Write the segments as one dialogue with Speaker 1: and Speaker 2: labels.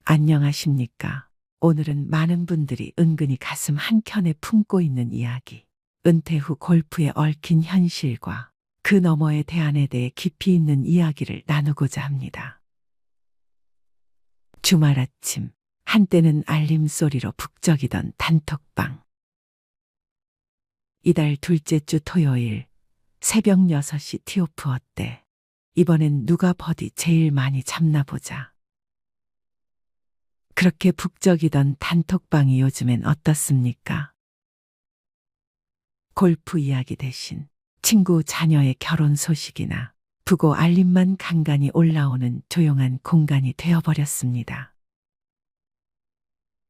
Speaker 1: 안녕하십니까. 오늘은 많은 분들이 은근히 가슴 한켠에 품고 있는 이야기, 은퇴 후 골프에 얽힌 현실과 그 너머의 대안에 대해 깊이 있는 이야기를 나누고자 합니다. 주말 아침, 한때는 알림 소리로 북적이던 단톡방. 이달 둘째 주 토요일, 새벽 6시 티오프 어때? 이번엔 누가 버디 제일 많이 잡나 보자. 그렇게 북적이던 단톡방이 요즘엔 어떻습니까? 골프 이야기 대신 친구 자녀의 결혼 소식이나 부고 알림만 간간히 올라오는 조용한 공간이 되어버렸습니다.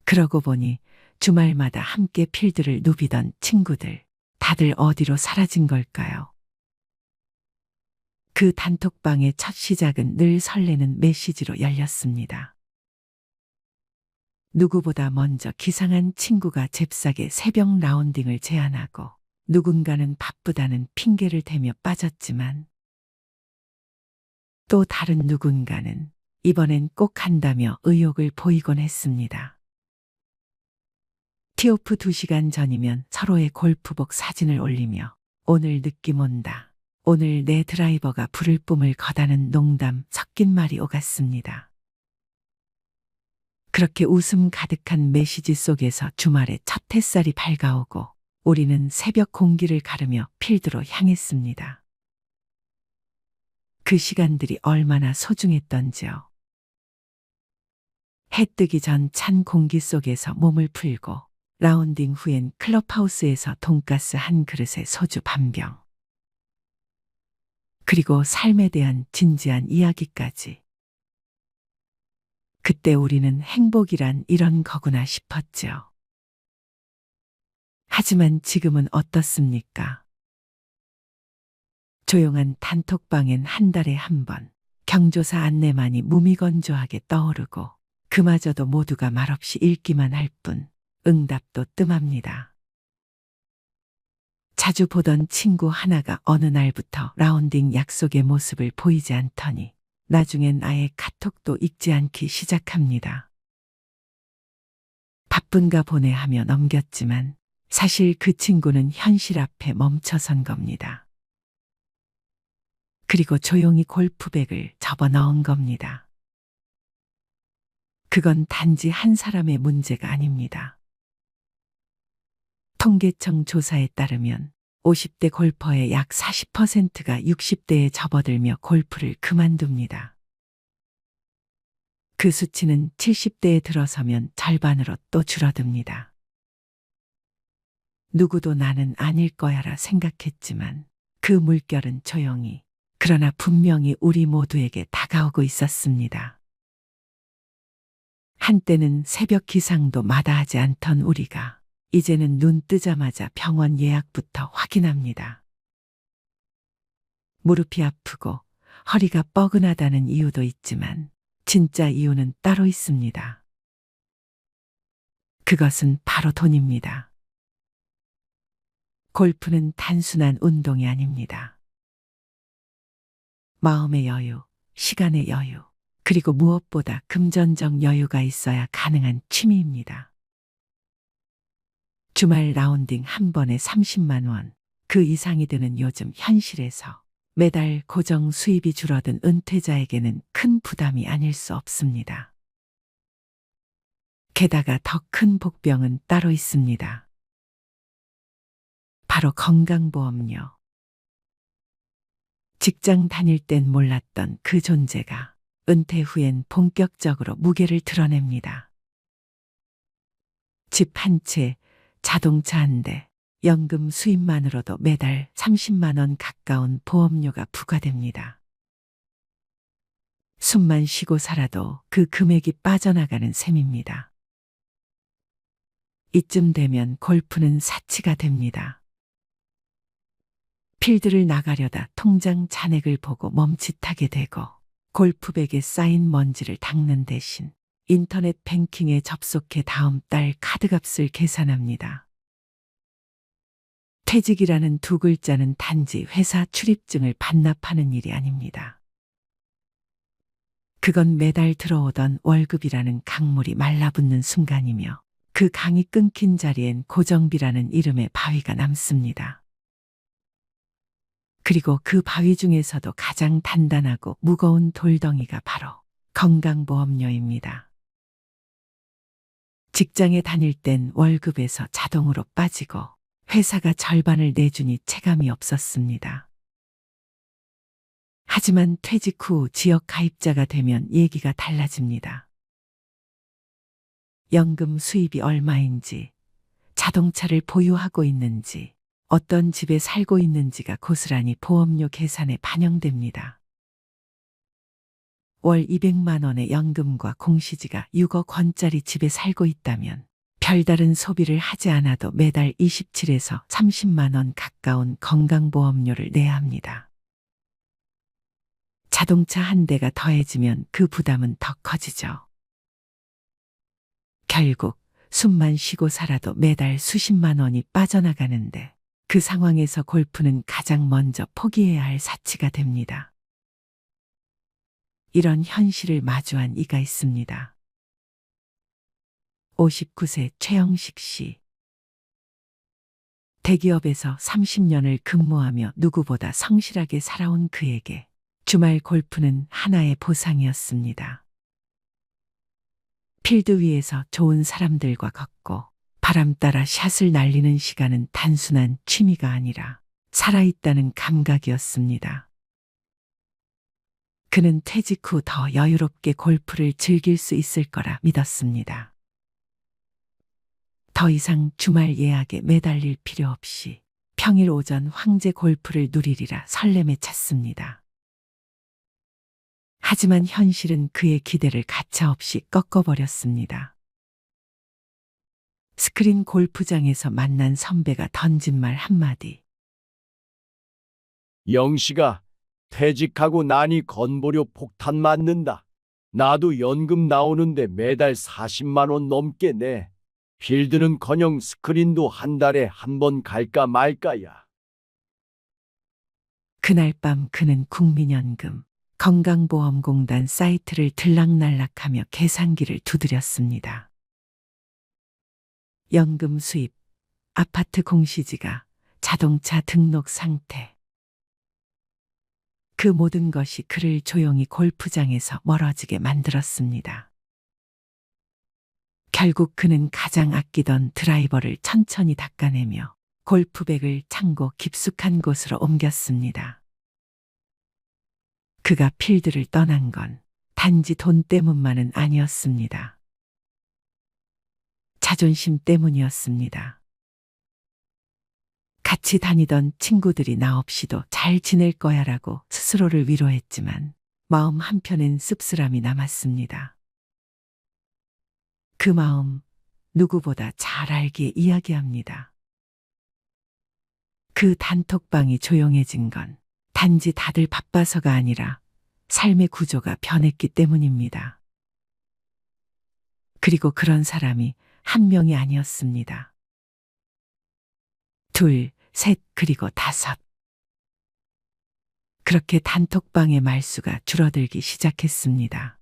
Speaker 1: 그러고 보니 주말마다 함께 필드를 누비던 친구들, 다들 어디로 사라진 걸까요? 그 단톡방의 첫 시작은 늘 설레는 메시지로 열렸습니다. 누구보다 먼저 기상한 친구가 잽싸게 새벽 라운딩을 제안하고 누군가는 바쁘다는 핑계를 대며 빠졌지만 또 다른 누군가는 이번엔 꼭 한다며 의욕을 보이곤 했습니다. 티오프 2시간 전이면 서로의 골프복 사진을 올리며 오늘 느낌 온다. 오늘 내 드라이버가 불을 뿜을 거다는 농담 섞인 말이 오갔습니다. 그렇게 웃음 가득한 메시지 속에서 주말에 첫 햇살이 밝아오고 우리는 새벽 공기를 가르며 필드로 향했습니다. 그 시간들이 얼마나 소중했던지요. 해 뜨기 전 찬 공기 속에서 몸을 풀고 라운딩 후엔 클럽하우스에서 돈가스 한 그릇에 소주 반병. 그리고 삶에 대한 진지한 이야기까지. 그때 우리는 행복이란 이런 거구나 싶었죠. 하지만 지금은 어떻습니까? 조용한 단톡방엔 한 달에 한 번 경조사 안내만이 무미건조하게 떠오르고 그마저도 모두가 말없이 읽기만 할 뿐 응답도 뜸합니다. 자주 보던 친구 하나가 어느 날부터 라운딩 약속의 모습을 보이지 않더니 나중엔 아예 카톡도 읽지 않기 시작합니다. 바쁜가 보네 하며 넘겼지만 사실 그 친구는 현실 앞에 멈춰선 겁니다. 그리고 조용히 골프백을 접어 넣은 겁니다. 그건 단지 한 사람의 문제가 아닙니다. 통계청 조사에 따르면 50대 골퍼의 약 40%가 60대에 접어들며 골프를 그만둡니다. 그 수치는 70대에 들어서면 절반으로 또 줄어듭니다. 누구도 나는 아닐 거야라 생각했지만 그 물결은 조용히 그러나 분명히 우리 모두에게 다가오고 있었습니다. 한때는 새벽 기상도 마다하지 않던 우리가 이제는 눈 뜨자마자 병원 예약부터 확인합니다. 무릎이 아프고 허리가 뻐근하다는 이유도 있지만 진짜 이유는 따로 있습니다. 그것은 바로 돈입니다. 골프는 단순한 운동이 아닙니다. 마음의 여유, 시간의 여유, 그리고 무엇보다 금전적 여유가 있어야 가능한 취미입니다. 주말 라운딩 한 번에 30만 원, 그 이상이 드는 요즘 현실에서 매달 고정 수입이 줄어든 은퇴자에게는 큰 부담이 아닐 수 없습니다. 게다가 더 큰 복병은 따로 있습니다. 바로 건강보험료. 직장 다닐 땐 몰랐던 그 존재가 은퇴 후엔 본격적으로 무게를 드러냅니다. 집 한 채, 자동차 한 대, 연금 수입만으로도 매달 30만 원 가까운 보험료가 부과됩니다. 숨만 쉬고 살아도 그 금액이 빠져나가는 셈입니다. 이쯤 되면 골프는 사치가 됩니다. 필드를 나가려다 통장 잔액을 보고 멈칫하게 되고 골프백에 쌓인 먼지를 닦는 대신 인터넷 뱅킹에 접속해 다음 달 카드값을 계산합니다. 퇴직이라는 두 글자는 단지 회사 출입증을 반납하는 일이 아닙니다. 그건 매달 들어오던 월급이라는 강물이 말라붙는 순간이며 그 강이 끊긴 자리엔 고정비라는 이름의 바위가 남습니다. 그리고 그 바위 중에서도 가장 단단하고 무거운 돌덩이가 바로 건강보험료입니다. 직장에 다닐 땐 월급에서 자동으로 빠지고 회사가 절반을 내주니 체감이 없었습니다. 하지만 퇴직 후 지역 가입자가 되면 얘기가 달라집니다. 연금 수입이 얼마인지, 자동차를 보유하고 있는지, 어떤 집에 살고 있는지가 고스란히 보험료 계산에 반영됩니다. 월 200만 원의 연금과 공시지가 6억 원짜리 집에 살고 있다면 별다른 소비를 하지 않아도 매달 27에서 30만 원 가까운 건강보험료를 내야 합니다. 자동차 한 대가 더해지면 그 부담은 더 커지죠. 결국 숨만 쉬고 살아도 매달 수십만 원이 빠져나가는데 그 상황에서 골프는 가장 먼저 포기해야 할 사치가 됩니다. 이런 현실을 마주한 이가 있습니다. 59세 최영식 씨. 대기업에서 30년을 근무하며 누구보다 성실하게 살아온 그에게 주말 골프는 하나의 보상이었습니다. 필드 위에서 좋은 사람들과 걷고 바람 따라 샷을 날리는 시간은 단순한 취미가 아니라 살아있다는 감각이었습니다. 그는 퇴직 후 더 여유롭게 골프를 즐길 수 있을 거라 믿었습니다. 더 이상 주말 예약에 매달릴 필요 없이 평일 오전 황제 골프를 누리리라 설렘에 찼습니다. 하지만 현실은 그의 기대를 가차없이 꺾어버렸습니다. 스크린 골프장에서 만난 선배가 던진 말 한마디.
Speaker 2: 영식아, 퇴직하고 나니 건보료 폭탄 맞는다. 나도 연금 나오는데 매달 40만 원 넘게 내. 필드는커녕 스크린도 한 달에 한 번 갈까 말까야.
Speaker 1: 그날 밤 그는 국민연금, 건강보험공단 사이트를 들락날락하며 계산기를 두드렸습니다. 연금 수입, 아파트 공시지가, 자동차 등록 상태. 그 모든 것이 그를 조용히 골프장에서 멀어지게 만들었습니다. 결국 그는 가장 아끼던 드라이버를 천천히 닦아내며 골프백을 창고 깊숙한 곳으로 옮겼습니다. 그가 필드를 떠난 건 단지 돈 때문만은 아니었습니다. 자존심 때문이었습니다. 같이 다니던 친구들이 나 없이도 잘 지낼 거야라고 스스로를 위로했지만 마음 한편엔 씁쓸함이 남았습니다. 그 마음 누구보다 잘 알기에 이야기합니다. 그 단톡방이 조용해진 건 단지 다들 바빠서가 아니라 삶의 구조가 변했기 때문입니다. 그리고 그런 사람이 한 명이 아니었습니다. 둘, 셋, 그리고 다섯. 그렇게 단톡방의 말수가 줄어들기 시작했습니다.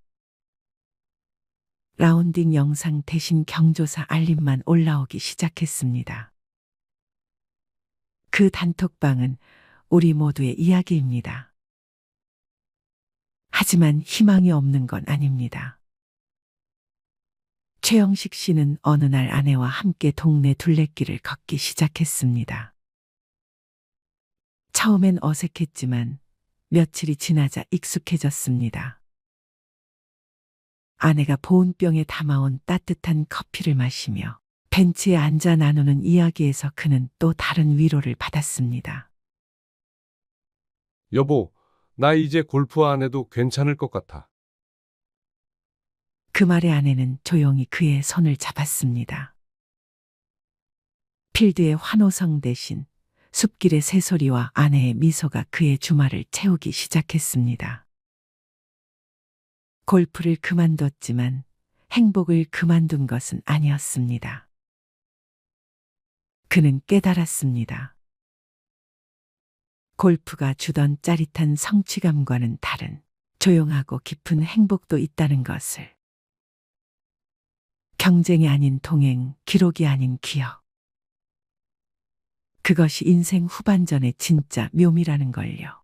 Speaker 1: 라운딩 영상 대신 경조사 알림만 올라오기 시작했습니다. 그 단톡방은 우리 모두의 이야기입니다. 하지만 희망이 없는 건 아닙니다. 최영식 씨는 어느 날 아내와 함께 동네 둘레길을 걷기 시작했습니다. 처음엔 어색했지만 며칠이 지나자 익숙해졌습니다. 아내가 보온병에 담아온 따뜻한 커피를 마시며 벤치에 앉아 나누는 이야기에서 그는 또 다른 위로를 받았습니다.
Speaker 3: 여보, 나 이제 골프 안 해도 괜찮을 것 같아.
Speaker 1: 그 말에 아내는 조용히 그의 손을 잡았습니다. 필드의 환호성 대신 숲길의 새소리와 아내의 미소가 그의 주말을 채우기 시작했습니다. 골프를 그만뒀지만 행복을 그만둔 것은 아니었습니다. 그는 깨달았습니다. 골프가 주던 짜릿한 성취감과는 다른 조용하고 깊은 행복도 있다는 것을. 경쟁이 아닌 동행, 기록이 아닌 기억. 그것이 인생 후반전의 진짜 묘미라는 걸요.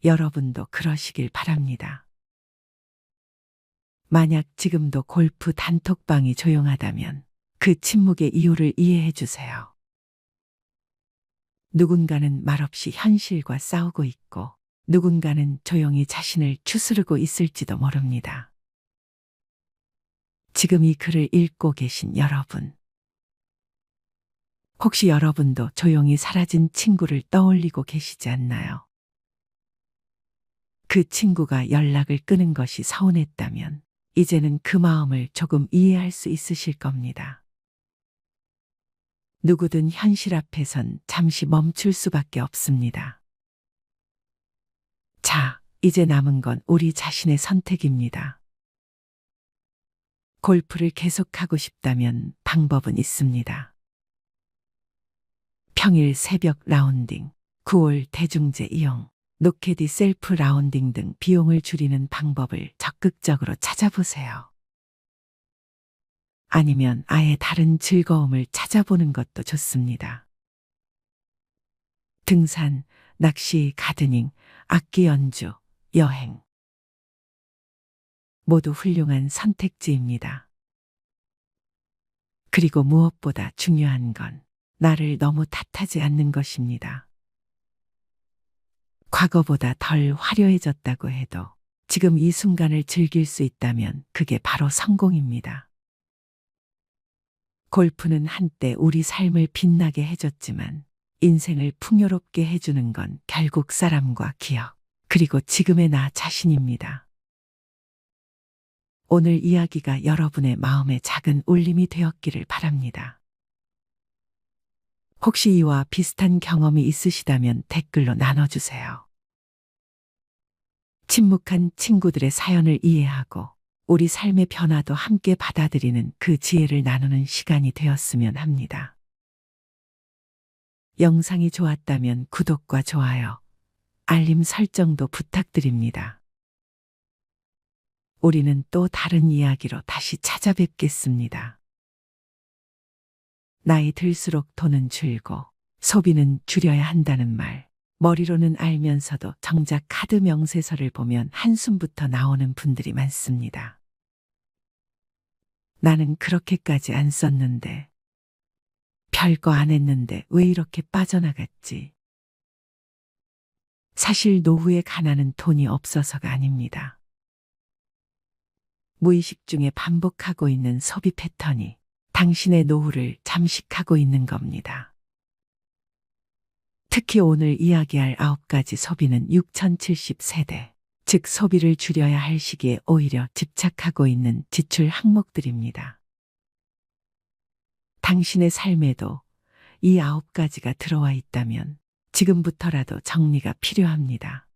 Speaker 1: 여러분도 그러시길 바랍니다. 만약 지금도 골프 단톡방이 조용하다면 그 침묵의 이유를 이해해 주세요. 누군가는 말없이 현실과 싸우고 있고 누군가는 조용히 자신을 추스르고 있을지도 모릅니다. 지금 이 글을 읽고 계신 여러분. 혹시 여러분도 조용히 사라진 친구를 떠올리고 계시지 않나요? 그 친구가 연락을 끊은 것이 서운했다면 이제는 그 마음을 조금 이해할 수 있으실 겁니다. 누구든 현실 앞에선 잠시 멈출 수밖에 없습니다. 자, 이제 남은 건 우리 자신의 선택입니다. 골프를 계속하고 싶다면 방법은 있습니다. 평일 새벽 라운딩, 9월 대중제 이용, 노케디 셀프 라운딩 등 비용을 줄이는 방법을 적극적으로 찾아보세요. 아니면 아예 다른 즐거움을 찾아보는 것도 좋습니다. 등산, 낚시, 가드닝, 악기 연주, 여행. 모두 훌륭한 선택지입니다. 그리고 무엇보다 중요한 건 나를 너무 탓하지 않는 것입니다. 과거보다 덜 화려해졌다고 해도 지금 이 순간을 즐길 수 있다면 그게 바로 성공입니다. 골프는 한때 우리 삶을 빛나게 해줬지만 인생을 풍요롭게 해주는 건 결국 사람과 기억, 그리고 지금의 나 자신입니다. 오늘 이야기가 여러분의 마음에 작은 울림이 되었기를 바랍니다. 혹시 이와 비슷한 경험이 있으시다면 댓글로 나눠주세요. 침묵한 친구들의 사연을 이해하고 우리 삶의 변화도 함께 받아들이는 그 지혜를 나누는 시간이 되었으면 합니다. 영상이 좋았다면 구독과 좋아요, 알림 설정도 부탁드립니다. 우리는 또 다른 이야기로 다시 찾아뵙겠습니다. 나이 들수록 돈은 줄고 소비는 줄여야 한다는 말, 머리로는 알면서도 정작 카드 명세서를 보면 한숨부터 나오는 분들이 많습니다. 나는 그렇게까지 안 썼는데, 별거 안 했는데 왜 이렇게 빠져나갔지? 사실 노후의 가난은 돈이 없어서가 아닙니다. 무의식 중에 반복하고 있는 소비 패턴이 당신의 노후를 잠식하고 있는 겁니다. 특히 오늘 이야기할 9가지 소비는 6070세대, 즉 소비를 줄여야 할 시기에 오히려 집착하고 있는 지출 항목들입니다. 당신의 삶에도 이 9가지가 들어와 있다면 지금부터라도 정리가 필요합니다.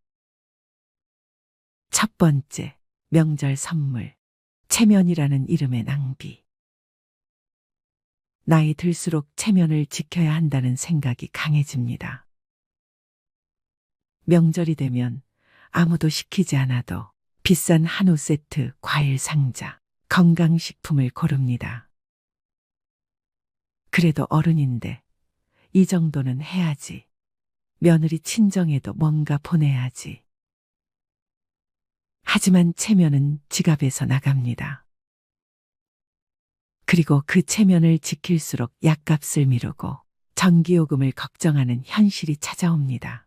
Speaker 1: 첫 번째, 명절 선물, 체면이라는 이름의 낭비. 나이 들수록 체면을 지켜야 한다는 생각이 강해집니다. 명절이 되면 아무도 시키지 않아도 비싼 한우 세트, 과일 상자, 건강식품을 고릅니다. 그래도 어른인데 이 정도는 해야지. 며느리 친정에도 뭔가 보내야지. 하지만 체면은 지갑에서 나갑니다. 그리고 그 체면을 지킬수록 약값을 미루고 전기요금을 걱정하는 현실이 찾아옵니다.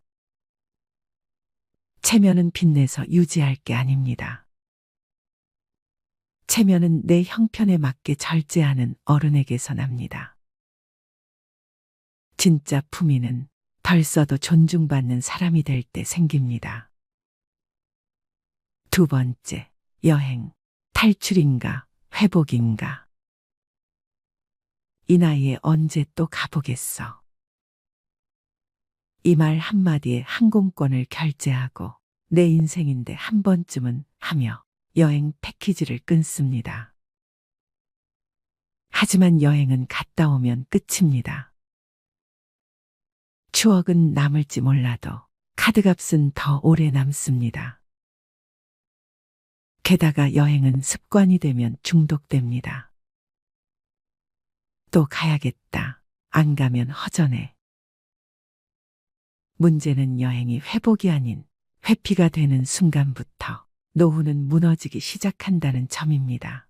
Speaker 1: 체면은 빚내서 유지할 게 아닙니다. 체면은 내 형편에 맞게 절제하는 어른에게서 납니다. 진짜 품위는 덜 써도 존중받는 사람이 될 때 생깁니다. 두 번째, 여행, 탈출인가, 회복인가. 이 나이에 언제 또 가보겠어. 이 말 한마디에 항공권을 결제하고 내 인생인데 한 번쯤은 하며 여행 패키지를 끊습니다. 하지만 여행은 갔다 오면 끝입니다. 추억은 남을지 몰라도 카드값은 더 오래 남습니다. 게다가 여행은 습관이 되면 중독됩니다. 또 가야겠다. 안 가면 허전해. 문제는 여행이 회복이 아닌 회피가 되는 순간부터 노후는 무너지기 시작한다는 점입니다.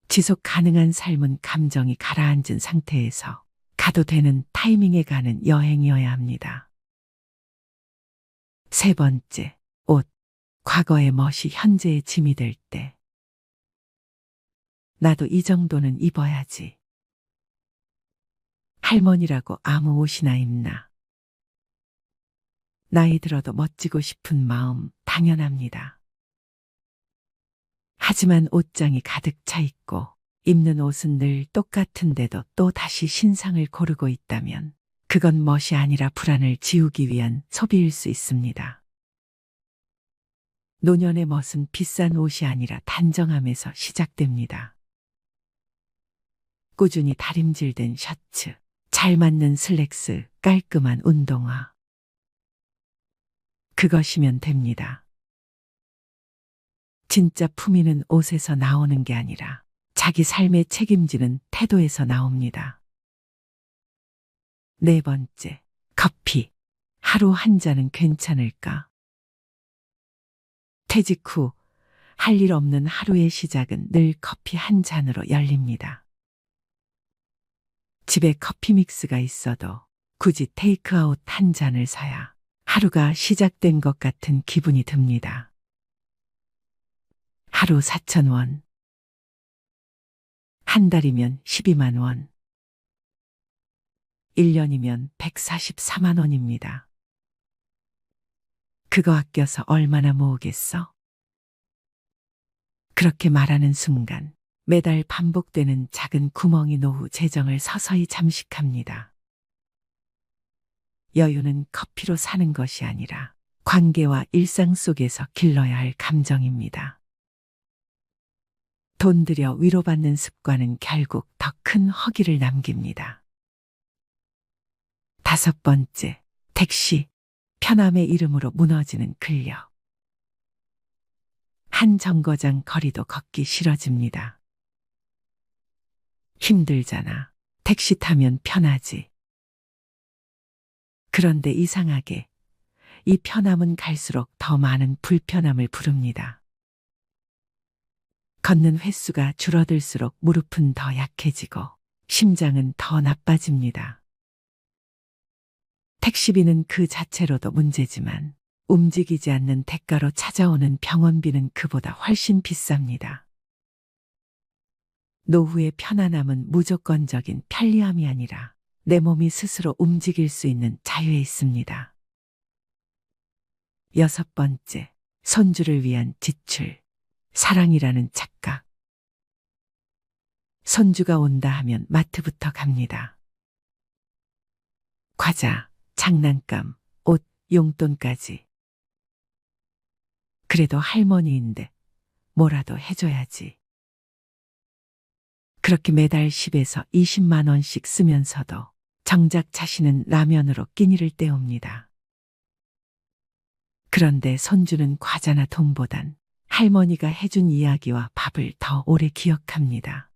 Speaker 1: 지속 가능한 삶은 감정이 가라앉은 상태에서 가도 되는 타이밍에 가는 여행이어야 합니다. 세 번째, 옷. 과거의 멋이 현재의 짐이 될 때. 나도 이 정도는 입어야지. 할머니라고 아무 옷이나 입나. 나이 들어도 멋지고 싶은 마음 당연합니다. 하지만 옷장이 가득 차 있고 입는 옷은 늘 똑같은데도 또 다시 신상을 고르고 있다면 그건 멋이 아니라 불안을 지우기 위한 소비일 수 있습니다. 노년의 멋은 비싼 옷이 아니라 단정함에서 시작됩니다. 꾸준히 다림질된 셔츠, 잘 맞는 슬랙스, 깔끔한 운동화. 그것이면 됩니다. 진짜 품위는 옷에서 나오는 게 아니라 자기 삶에 책임지는 태도에서 나옵니다. 네 번째, 커피. 하루 한 잔은 괜찮을까? 퇴직 후 할 일 없는 하루의 시작은 늘 커피 한 잔으로 열립니다. 집에 커피 믹스가 있어도 굳이 테이크아웃 한 잔을 사야 하루가 시작된 것 같은 기분이 듭니다. 하루 4,000원. 한 달이면 12만 원. 1년이면 144만 원입니다. 그거 아껴서 얼마나 모으겠어? 그렇게 말하는 순간 매달 반복되는 작은 구멍이 노후 재정을 서서히 잠식합니다. 여유는 커피로 사는 것이 아니라 관계와 일상 속에서 길러야 할 감정입니다. 돈 들여 위로받는 습관은 결국 더 큰 허기를 남깁니다. 다섯 번째, 택시. 편함의 이름으로 무너지는 근력. 한 정거장 거리도 걷기 싫어집니다. 힘들잖아. 택시 타면 편하지. 그런데 이상하게 이 편함은 갈수록 더 많은 불편함을 부릅니다. 걷는 횟수가 줄어들수록 무릎은 더 약해지고 심장은 더 나빠집니다. 택시비는 그 자체로도 문제지만 움직이지 않는 대가로 찾아오는 병원비는 그보다 훨씬 비쌉니다. 노후의 편안함은 무조건적인 편리함이 아니라 내 몸이 스스로 움직일 수 있는 자유에 있습니다. 여섯 번째, 손주를 위한 지출. 사랑이라는 착각. 손주가 온다 하면 마트부터 갑니다. 과자, 장난감, 옷, 용돈까지. 그래도 할머니인데 뭐라도 해줘야지. 그렇게 매달 10에서 20만 원씩 쓰면서도 정작 자신은 라면으로 끼니를 때웁니다. 그런데 손주는 과자나 돈보단 할머니가 해준 이야기와 밥을 더 오래 기억합니다.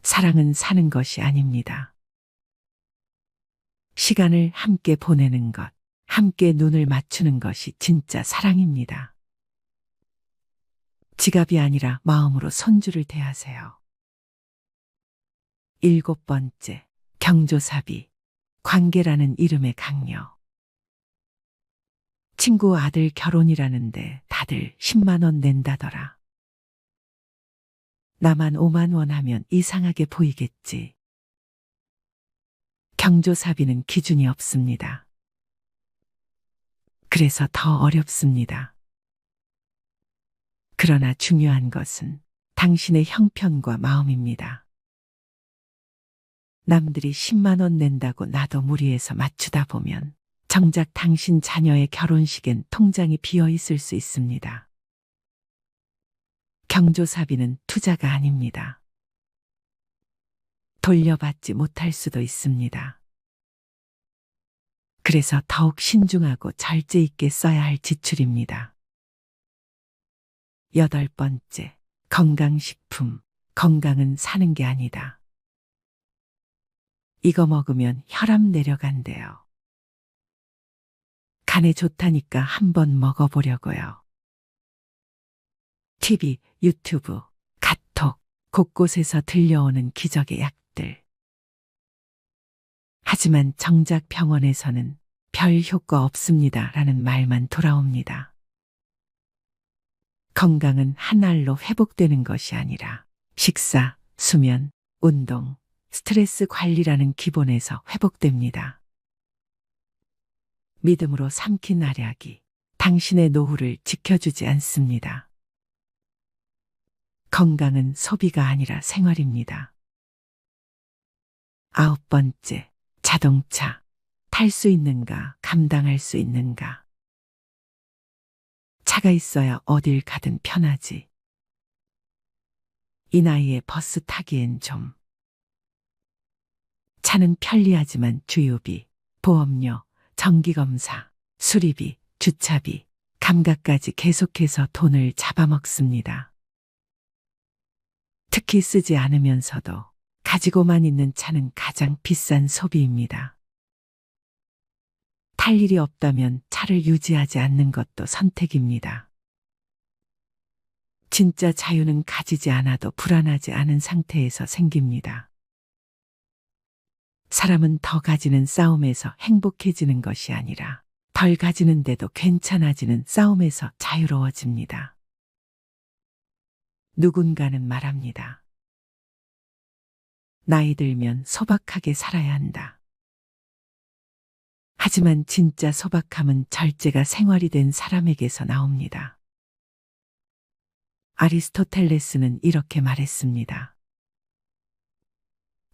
Speaker 1: 사랑은 사는 것이 아닙니다. 시간을 함께 보내는 것, 함께 눈을 맞추는 것이 진짜 사랑입니다. 지갑이 아니라 마음으로 손주를 대하세요. 일곱 번째, 경조사비. 관계라는 이름의 강요. 친구 아들 결혼이라는데 다들 10만 원 낸다더라. 나만 5만 원 하면 이상하게 보이겠지. 경조사비는 기준이 없습니다. 그래서 더 어렵습니다. 그러나 중요한 것은 당신의 형편과 마음입니다. 남들이 10만 원 낸다고 나도 무리해서 맞추다 보면 정작 당신 자녀의 결혼식엔 통장이 비어 있을 수 있습니다. 경조사비는 투자가 아닙니다. 돌려받지 못할 수도 있습니다. 그래서 더욱 신중하고 절제 있게 써야 할 지출입니다. 8번째, 건강식품. 건강은 사는 게 아니다. 이거 먹으면 혈압 내려간대요. 간에 좋다니까 한번 먹어보려고요. TV, 유튜브, 카톡, 곳곳에서 들려오는 기적의 약들. 하지만 정작 병원에서는 별 효과 없습니다 라는 말만 돌아옵니다. 건강은 한 알로 회복되는 것이 아니라 식사, 수면, 운동, 스트레스 관리라는 기본에서 회복됩니다. 믿음으로 삼킨 알약이 당신의 노후를 지켜주지 않습니다. 건강은 소비가 아니라 생활입니다. 9번째, 자동차. 탈 수 있는가, 감당할 수 있는가. 차가 있어야 어딜 가든 편하지. 이 나이에 버스 타기엔 좀. 차는 편리하지만 주유비, 보험료, 정기검사, 수리비, 주차비, 감가까지 계속해서 돈을 잡아먹습니다. 특히 쓰지 않으면서도 가지고만 있는 차는 가장 비싼 소비입니다. 탈 일이 없다면 차를 유지하지 않는 것도 선택입니다. 진짜 자유는 가지지 않아도 불안하지 않은 상태에서 생깁니다. 사람은 더 가지는 싸움에서 행복해지는 것이 아니라 덜 가지는데도 괜찮아지는 싸움에서 자유로워집니다. 누군가는 말합니다. 나이 들면 소박하게 살아야 한다. 하지만 진짜 소박함은 절제가 생활이 된 사람에게서 나옵니다. 아리스토텔레스는 이렇게 말했습니다.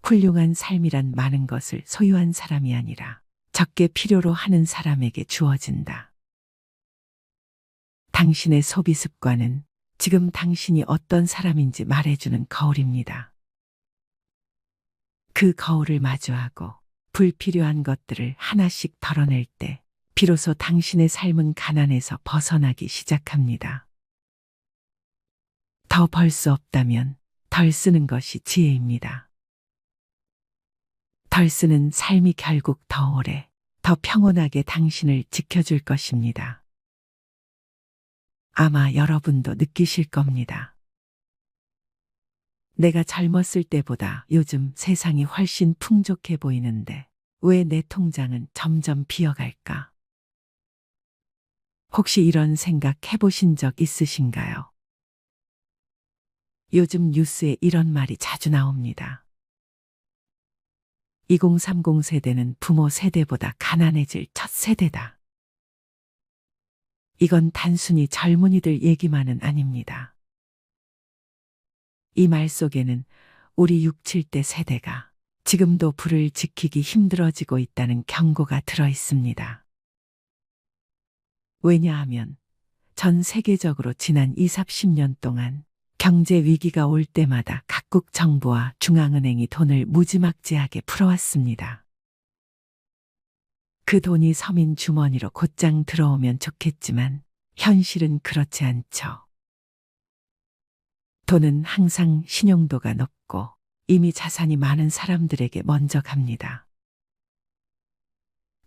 Speaker 1: 훌륭한 삶이란 많은 것을 소유한 사람이 아니라 적게 필요로 하는 사람에게 주어진다. 당신의 소비 습관은 지금 당신이 어떤 사람인지 말해주는 거울입니다. 그 거울을 마주하고 불필요한 것들을 하나씩 덜어낼 때 비로소 당신의 삶은 가난에서 벗어나기 시작합니다. 더 벌 수 없다면 덜 쓰는 것이 지혜입니다. 덜 쓰는 삶이 결국 더 오래, 더 평온하게 당신을 지켜줄 것입니다. 아마 여러분도 느끼실 겁니다. 내가 젊었을 때보다 요즘 세상이 훨씬 풍족해 보이는데 왜 내 통장은 점점 비어갈까? 혹시 이런 생각 해보신 적 있으신가요? 요즘 뉴스에 이런 말이 자주 나옵니다. 2030 세대는 부모 세대보다 가난해질 첫 세대다. 이건 단순히 젊은이들 얘기만은 아닙니다. 이 말 속에는 우리 6, 7대 세대가 지금도 불을 지키기 힘들어지고 있다는 경고가 들어 있습니다. 왜냐하면 전 세계적으로 지난 20, 30년 동안 경제 위기가 올 때마다 각국 정부와 중앙은행이 돈을 무지막지하게 풀어왔습니다. 그 돈이 서민 주머니로 곧장 들어오면 좋겠지만 현실은 그렇지 않죠. 돈은 항상 신용도가 높고 이미 자산이 많은 사람들에게 먼저 갑니다.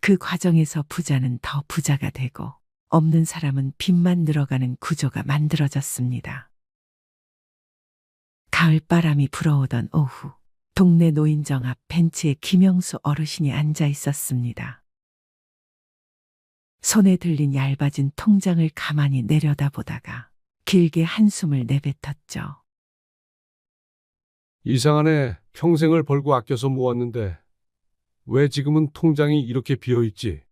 Speaker 1: 그 과정에서 부자는 더 부자가 되고 없는 사람은 빚만 늘어가는 구조가 만들어졌습니다. 가을바람이 불어오던 오후, 동네 노인정 앞 벤치에 김영수 어르신이 앉아 있었습니다. 손에 들린 얇아진 통장을 가만히 내려다보다가 길게 한숨을 내뱉었죠.
Speaker 3: 이상하네. 평생을 벌고 아껴서 모았는데 왜 지금은 통장이 이렇게 비어있지?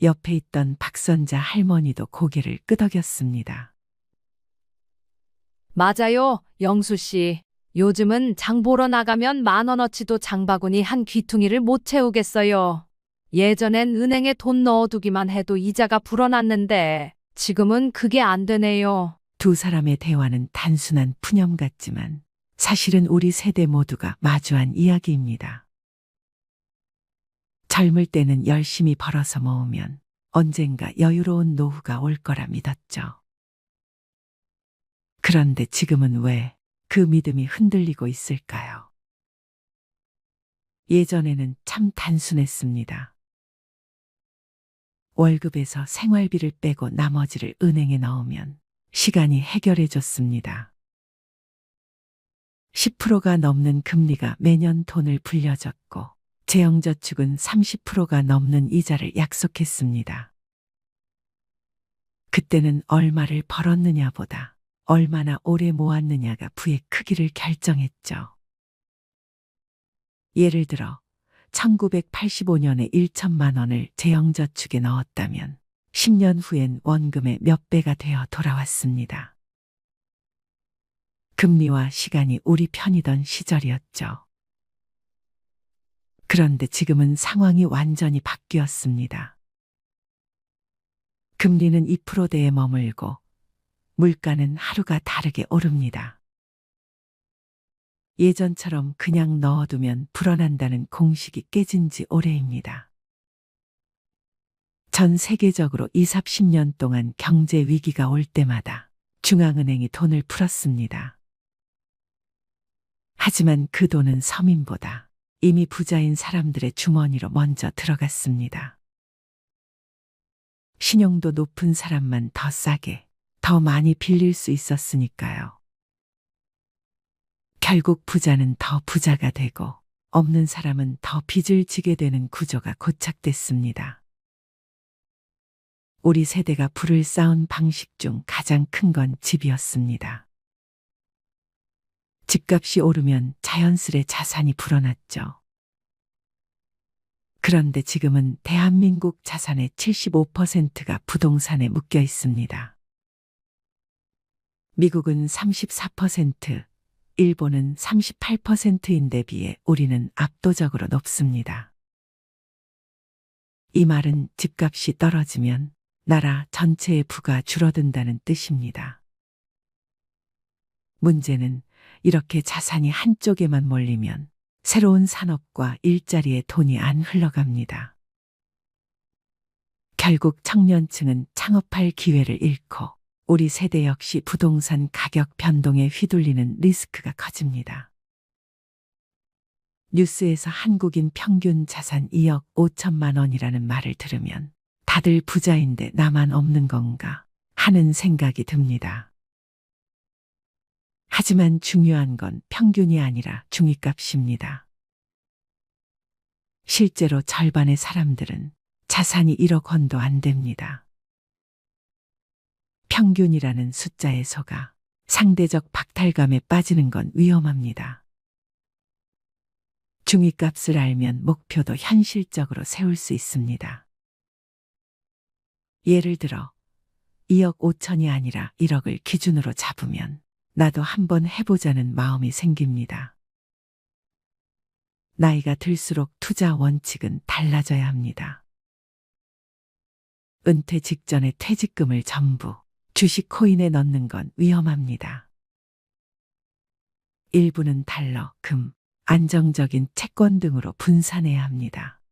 Speaker 1: 옆에 있던 박선자 할머니도 고개를 끄덕였습니다.
Speaker 4: 맞아요, 영수 씨. 요즘은 장 보러 나가면 10,000원어치도 장바구니 한 귀퉁이를 못 채우겠어요. 예전엔 은행에 돈 넣어두기만 해도 이자가 불어났는데 지금은 그게 안 되네요.
Speaker 1: 두 사람의 대화는 단순한 푸념 같지만 사실은 우리 세대 모두가 마주한 이야기입니다. 젊을 때는 열심히 벌어서 모으면 언젠가 여유로운 노후가 올 거라 믿었죠. 그런데 지금은 왜 그 믿음이 흔들리고 있을까요? 예전에는 참 단순했습니다. 월급에서 생활비를 빼고 나머지를 은행에 넣으면 시간이 해결해 줬습니다. 10%가 넘는 금리가 매년 돈을 불려줬고 재형저축은 30%가 넘는 이자를 약속했습니다. 그때는 얼마를 벌었느냐보다 얼마나 오래 모았느냐가 부의 크기를 결정했죠. 예를 들어 1985년에 1천만 원을 재형저축에 넣었다면 10년 후엔 원금의 몇 배가 되어 돌아왔습니다. 금리와 시간이 우리 편이던 시절이었죠. 그런데 지금은 상황이 완전히 바뀌었습니다. 금리는 2%대에 머물고 물가는 하루가 다르게 오릅니다. 예전처럼 그냥 넣어두면 불어난다는 공식이 깨진 지 오래입니다. 전 세계적으로 20, 30년 동안 경제 위기가 올 때마다 중앙은행이 돈을 풀었습니다. 하지만 그 돈은 서민보다 이미 부자인 사람들의 주머니로 먼저 들어갔습니다. 신용도 높은 사람만 더 싸게, 더 많이 빌릴 수 있었으니까요. 결국 부자는 더 부자가 되고 없는 사람은 더 빚을 지게 되는 구조가 고착됐습니다. 우리 세대가 부를 쌓은 방식 중 가장 큰 건 집이었습니다. 집값이 오르면 자연스레 자산이 불어났죠. 그런데 지금은 대한민국 자산의 75%가 부동산에 묶여 있습니다. 미국은 34%, 일본은 38%인데 비해 우리는 압도적으로 높습니다. 이 말은 집값이 떨어지면 나라 전체의 부가 줄어든다는 뜻입니다. 문제는 이렇게 자산이 한쪽에만 몰리면 새로운 산업과 일자리에 돈이 안 흘러갑니다. 결국 청년층은 창업할 기회를 잃고 우리 세대 역시 부동산 가격 변동에 휘둘리는 리스크가 커집니다. 뉴스에서 한국인 평균 자산 2억 5천만 원이라는 말을 들으면 다들 부자인데 나만 없는 건가 하는 생각이 듭니다. 하지만 중요한 건 평균이 아니라 중위값입니다. 실제로 절반의 사람들은 자산이 1억 원도 안 됩니다. 평균이라는 숫자에 속아 상대적 박탈감에 빠지는 건 위험합니다. 중위값을 알면 목표도 현실적으로 세울 수 있습니다. 예를 들어 2억 5천이 아니라 1억을 기준으로 잡으면 나도 한번 해보자는 마음이 생깁니다. 나이가 들수록 투자 원칙은 달라져야 합니다. 은퇴 직전에 퇴직금을 전부 주식 코인에 넣는 건 위험합니다. 일부는 달러, 금, 안정적인 채권 등으로 분산해야 합니다.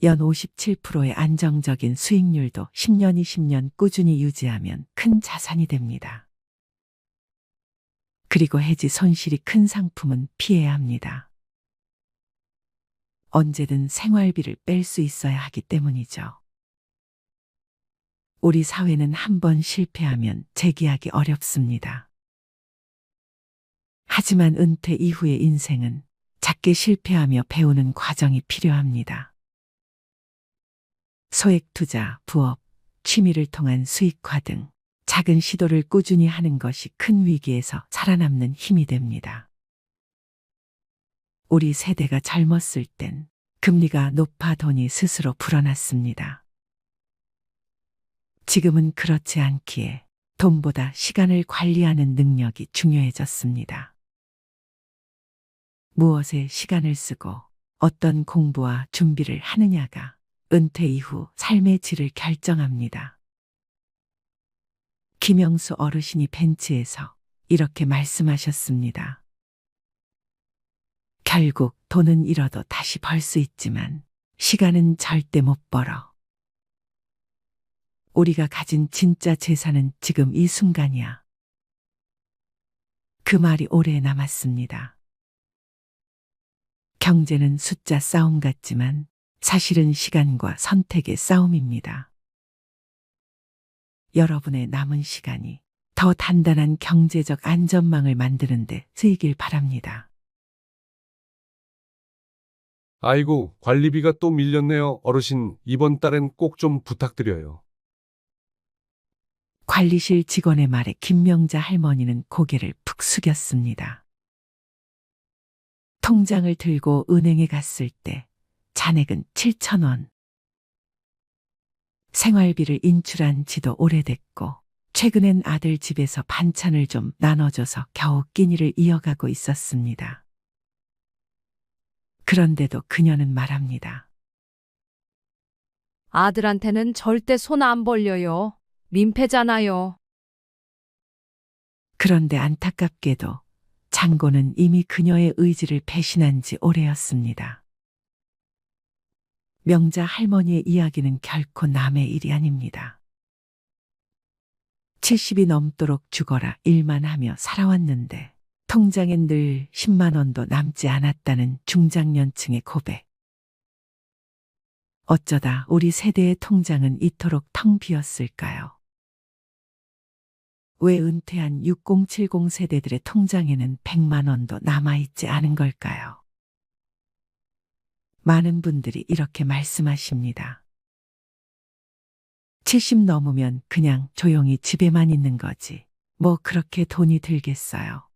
Speaker 1: 연 57%의 안정적인 수익률도 10년, 20년 꾸준히 유지하면 큰 자산이 됩니다. 그리고 해지 손실이 큰 상품은 피해야 합니다. 언제든 생활비를 뺄 수 있어야 하기 때문이죠. 우리 사회는 한 번 실패하면 재기하기 어렵습니다. 하지만 은퇴 이후의 인생은 작게 실패하며 배우는 과정이 필요합니다. 소액 투자, 부업, 취미를 통한 수익화 등 작은 시도를 꾸준히 하는 것이 큰 위기에서 살아남는 힘이 됩니다. 우리 세대가 젊었을 땐 금리가 높아 돈이 스스로 불어났습니다. 지금은 그렇지 않기에 돈보다 시간을 관리하는 능력이 중요해졌습니다. 무엇에 시간을 쓰고 어떤 공부와 준비를 하느냐가 은퇴 이후 삶의 질을 결정합니다. 김영수 어르신이 벤치에서 이렇게 말씀하셨습니다. 결국 돈은 잃어도 다시 벌 수 있지만 시간은 절대 못 벌어. 우리가 가진 진짜 재산은 지금 이 순간이야. 그 말이 오래 남았습니다. 경제는 숫자 싸움 같지만 사실은 시간과 선택의 싸움입니다. 여러분의 남은 시간이 더 단단한 경제적 안전망을 만드는데 쓰이길 바랍니다.
Speaker 3: 아이고, 관리비가 또 밀렸네요. 어르신, 이번 달엔 꼭 좀 부탁드려요.
Speaker 1: 관리실 직원의 말에 김명자 할머니는 고개를 푹 숙였습니다. 통장을 들고 은행에 갔을 때 잔액은 7,000원. 생활비를 인출한 지도 오래됐고 최근엔 아들 집에서 반찬을 좀 나눠줘서 겨우 끼니를 이어가고 있었습니다. 그런데도 그녀는 말합니다.
Speaker 4: 아들한테는 절대 손 안 벌려요. 민폐잖아요.
Speaker 1: 그런데 안타깝게도 장고는 이미 그녀의 의지를 배신한 지 오래였습니다. 명자 할머니의 이야기는 결코 남의 일이 아닙니다. 70이 넘도록 죽어라 일만 하며 살아왔는데 통장엔 늘 10만 원도 남지 않았다는 중장년층의 고백. 어쩌다 우리 세대의 통장은 이토록 텅 비었을까요? 왜 은퇴한 6070 세대들의 통장에는 100만 원도 남아있지 않은 걸까요? 많은 분들이 이렇게 말씀하십니다. 70 넘으면 그냥 조용히 집에만 있는 거지. 뭐 그렇게 돈이 들겠어요.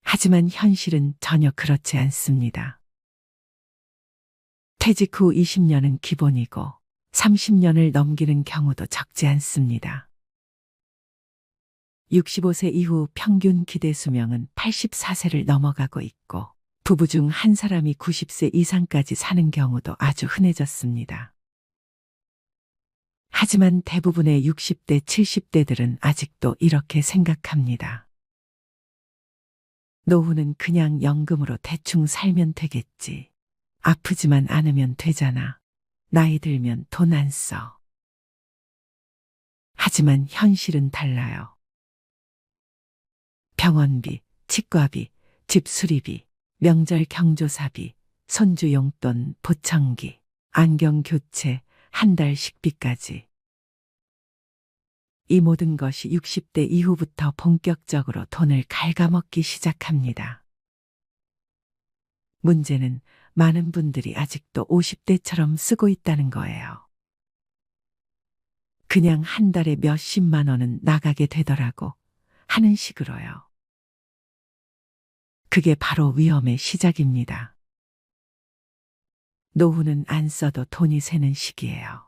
Speaker 1: 하지만 현실은 전혀 그렇지 않습니다. 퇴직 후 20년은 기본이고 30년을 넘기는 경우도 적지 않습니다. 65세 이후 평균 기대 수명은 84세를 넘어가고 있고 부부 중 한 사람이 90세 이상까지 사는 경우도 아주 흔해졌습니다. 하지만 대부분의 60대, 70대들은 아직도 이렇게 생각합니다. 노후는 그냥 연금으로 대충 살면 되겠지. 아프지만 않으면 되잖아. 나이 들면 돈 안 써. 하지만 현실은 달라요. 병원비, 치과비, 집 수리비, 명절 경조사비, 손주 용돈, 보청기, 안경 교체, 한 달 식비까지. 이 모든 것이 60대 이후부터 본격적으로 돈을 갉아먹기 시작합니다. 문제는 많은 분들이 아직도 50대처럼 쓰고 있다는 거예요. 그냥 한 달에 몇십만 원은 나가게 되더라고 하는 식으로요. 그게 바로 위험의 시작입니다. 노후는 안 써도 돈이 새는 시기예요.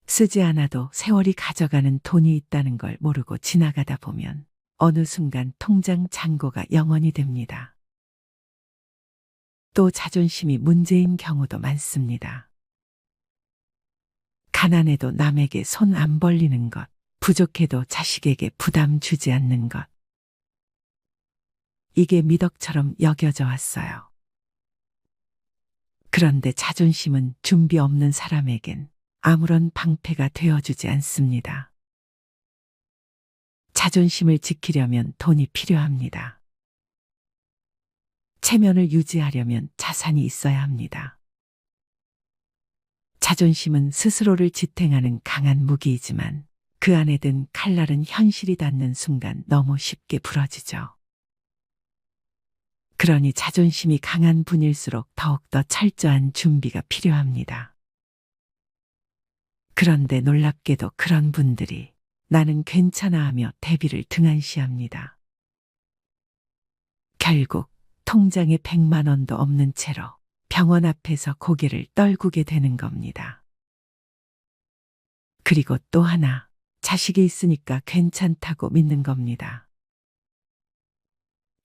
Speaker 1: 쓰지 않아도 세월이 가져가는 돈이 있다는 걸 모르고 지나가다 보면 어느 순간 통장 잔고가 0원이 됩니다. 또 자존심이 문제인 경우도 많습니다. 가난해도 남에게 손 안 벌리는 것, 부족해도 자식에게 부담 주지 않는 것. 이게 미덕처럼 여겨져 왔어요. 그런데 자존심은 준비 없는 사람에겐 아무런 방패가 되어주지 않습니다. 자존심을 지키려면 돈이 필요합니다. 체면을 유지하려면 자산이 있어야 합니다. 자존심은 스스로를 지탱하는 강한 무기이지만 그 안에 든 칼날은 현실이 닿는 순간 너무 쉽게 부러지죠. 그러니 자존심이 강한 분일수록 더욱더 철저한 준비가 필요합니다. 그런데 놀랍게도 그런 분들이 나는 괜찮아 하며 대비를 등한시합니다. 결국 통장에 100만 원도 없는 채로 병원 앞에서 고개를 떨구게 되는 겁니다. 그리고 또 하나, 자식이 있으니까 괜찮다고 믿는 겁니다.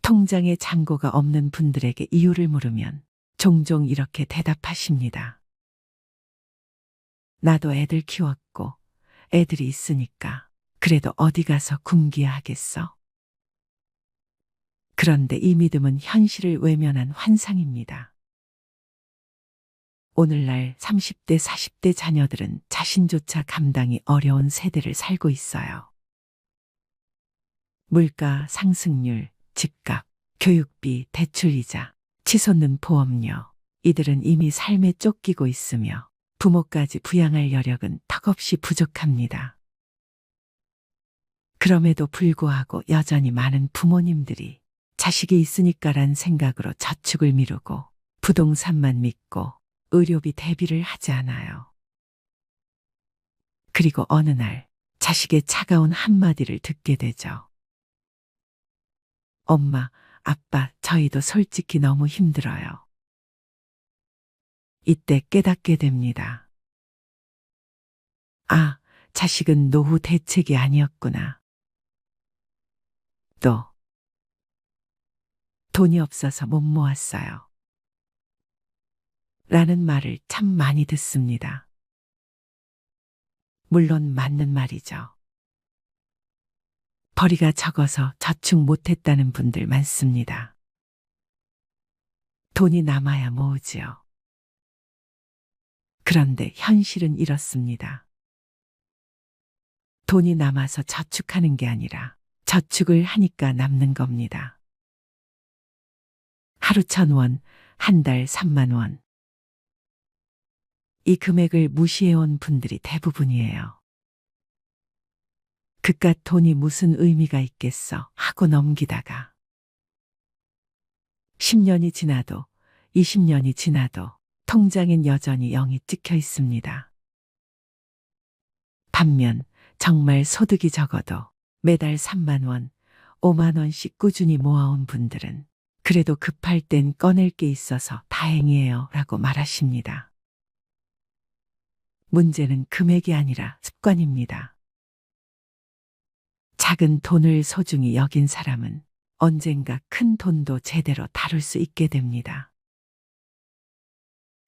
Speaker 1: 통장에 잔고가 없는 분들에게 이유를 물으면 종종 이렇게 대답하십니다. 나도 애들 키웠고 애들이 있으니까 그래도 어디 가서 굶기야 하겠어? 그런데 이 믿음은 현실을 외면한 환상입니다. 오늘날 30대, 40대 자녀들은 자신조차 감당이 어려운 세대를 살고 있어요. 물가 상승률, 집값, 교육비, 대출이자, 치솟는 보험료. 이들은 이미 삶에 쫓기고 있으며 부모까지 부양할 여력은 턱없이 부족합니다. 그럼에도 불구하고 여전히 많은 부모님들이 자식이 있으니까란 생각으로 저축을 미루고 부동산만 믿고 의료비 대비를 하지 않아요. 그리고 어느 날 자식의 차가운 한마디를 듣게 되죠. 엄마, 아빠, 저희도 솔직히 너무 힘들어요. 이때 깨닫게 됩니다. 아, 자식은 노후 대책이 아니었구나. 또, 돈이 없어서 못 모았어요. 라는 말을 참 많이 듣습니다. 물론 맞는 말이죠. 벌이가 적어서 저축 못했다는 분들 많습니다. 돈이 남아야 모으지요. 그런데 현실은 이렇습니다. 돈이 남아서 저축하는 게 아니라 저축을 하니까 남는 겁니다. 하루 1,000원, 한 달 3만 원. 이 금액을 무시해온 분들이 대부분이에요. 그깟 돈이 무슨 의미가 있겠어 하고 넘기다가 10년이 지나도 20년이 지나도 통장엔 여전히 0이 찍혀 있습니다. 반면 정말 소득이 적어도 매달 3만 원, 5만 원씩 꾸준히 모아온 분들은 그래도 급할 땐 꺼낼 게 있어서 다행이에요 라고 말하십니다. 문제는 금액이 아니라 습관입니다. 작은 돈을 소중히 여긴 사람은 언젠가 큰 돈도 제대로 다룰 수 있게 됩니다.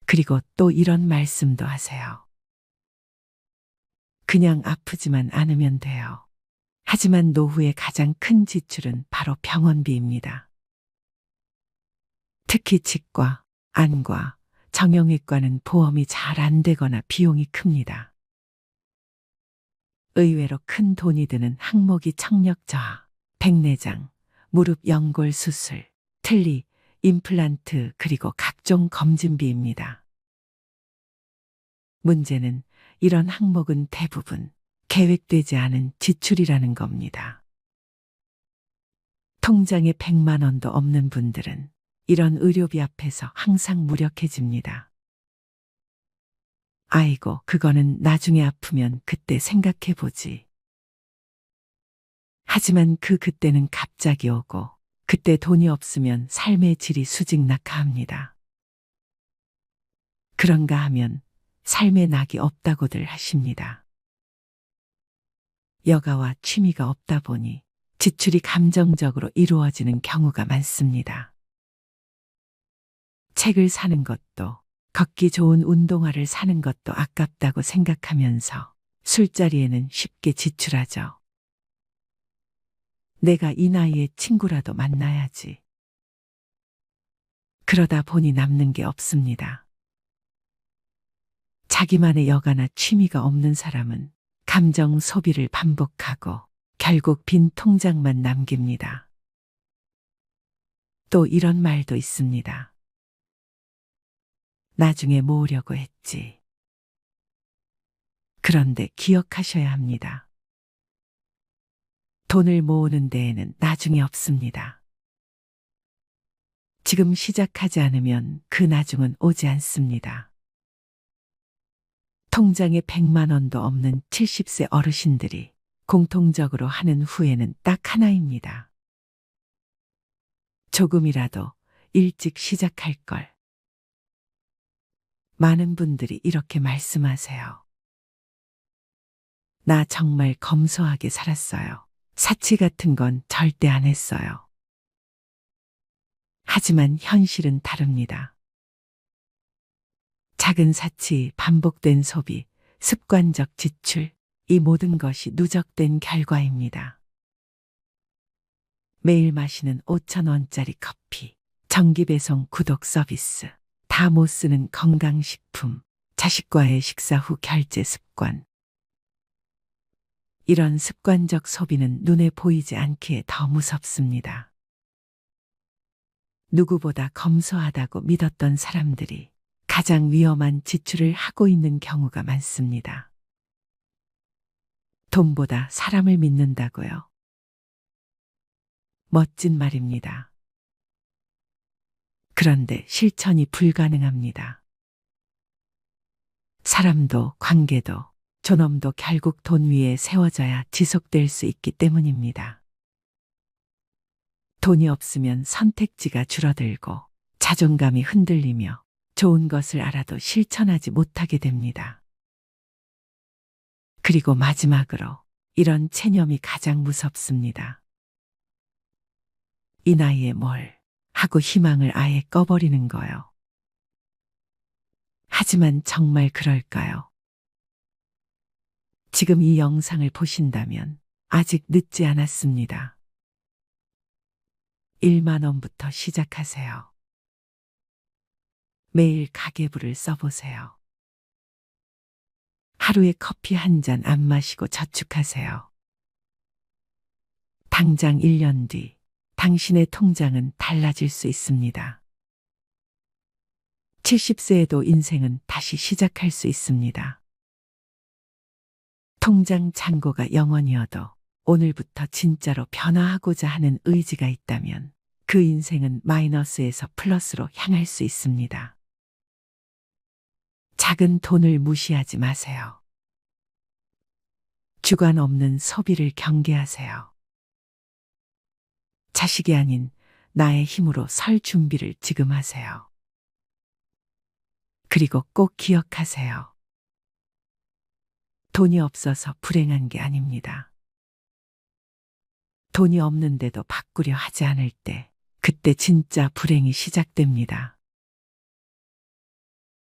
Speaker 1: 그리고 또 이런 말씀도 하세요. 그냥 아프지만 않으면 돼요. 하지만 노후의 가장 큰 지출은 바로 병원비입니다. 특히 치과, 안과, 정형외과는 보험이 잘 안 되거나 비용이 큽니다. 의외로 큰 돈이 드는 항목이 청력 저하, 백내장, 무릎 연골 수술, 틀니, 임플란트 그리고 각종 검진비입니다. 문제는 이런 항목은 대부분 계획되지 않은 지출이라는 겁니다. 통장에 100만 원도 없는 분들은 이런 의료비 앞에서 항상 무력해집니다. 아이고, 그거는 나중에 아프면 그때 생각해보지. 하지만 그때는 갑자기 오고 그때 돈이 없으면 삶의 질이 수직낙하합니다. 그런가 하면 삶의 낙이 없다고들 하십니다. 여가와 취미가 없다 보니 지출이 감정적으로 이루어지는 경우가 많습니다. 책을 사는 것도 걷기 좋은 운동화를 사는 것도 아깝다고 생각하면서 술자리에는 쉽게 지출하죠. 내가 이 나이에 친구라도 만나야지. 그러다 보니 남는 게 없습니다. 자기만의 여가나 취미가 없는 사람은 감정 소비를 반복하고 결국 빈 통장만 남깁니다. 또 이런 말도 있습니다. 나중에 모으려고 했지. 그런데 기억하셔야 합니다. 돈을 모으는 데에는 나중이 없습니다. 지금 시작하지 않으면 그 나중은 오지 않습니다. 통장에 100만 원도 없는 70세 어르신들이 공통적으로 하는 후회는 딱 하나입니다. 조금이라도 일찍 시작할 걸. 많은 분들이 이렇게 말씀하세요. 나 정말 검소하게 살았어요. 사치 같은 건 절대 안 했어요. 하지만 현실은 다릅니다. 작은 사치, 반복된 소비, 습관적 지출, 이 모든 것이 누적된 결과입니다. 매일 마시는 5,000원짜리 커피, 정기 배송 구독 서비스, 다 못 쓰는 건강식품, 자식과의 식사 후 결제 습관. 이런 습관적 소비는 눈에 보이지 않기에 더 무섭습니다. 누구보다 검소하다고 믿었던 사람들이 가장 위험한 지출을 하고 있는 경우가 많습니다. 돈보다 사람을 믿는다고요. 멋진 말입니다. 그런데 실천이 불가능합니다. 사람도 관계도 존엄도 결국 돈 위에 세워져야 지속될 수 있기 때문입니다. 돈이 없으면 선택지가 줄어들고 자존감이 흔들리며 좋은 것을 알아도 실천하지 못하게 됩니다. 그리고 마지막으로 이런 체념이 가장 무섭습니다. 이 나이에 뭘 하고 희망을 아예 꺼버리는 거요. 하지만 정말 그럴까요? 지금 이 영상을 보신다면 아직 늦지 않았습니다. 1만 원부터 시작하세요. 매일 가계부를 써보세요. 하루에 커피 한 잔 안 마시고 저축하세요. 당장 1년 뒤 당신의 통장은 달라질 수 있습니다. 70세에도 인생은 다시 시작할 수 있습니다. 통장 잔고가 0원이어도 오늘부터 진짜로 변화하고자 하는 의지가 있다면 그 인생은 마이너스에서 플러스로 향할 수 있습니다. 작은 돈을 무시하지 마세요. 주관 없는 소비를 경계하세요. 자식이 아닌 나의 힘으로 설 준비를 지금 하세요. 그리고 꼭 기억하세요. 돈이 없어서 불행한 게 아닙니다. 돈이 없는데도 바꾸려 하지 않을 때, 그때 진짜 불행이 시작됩니다.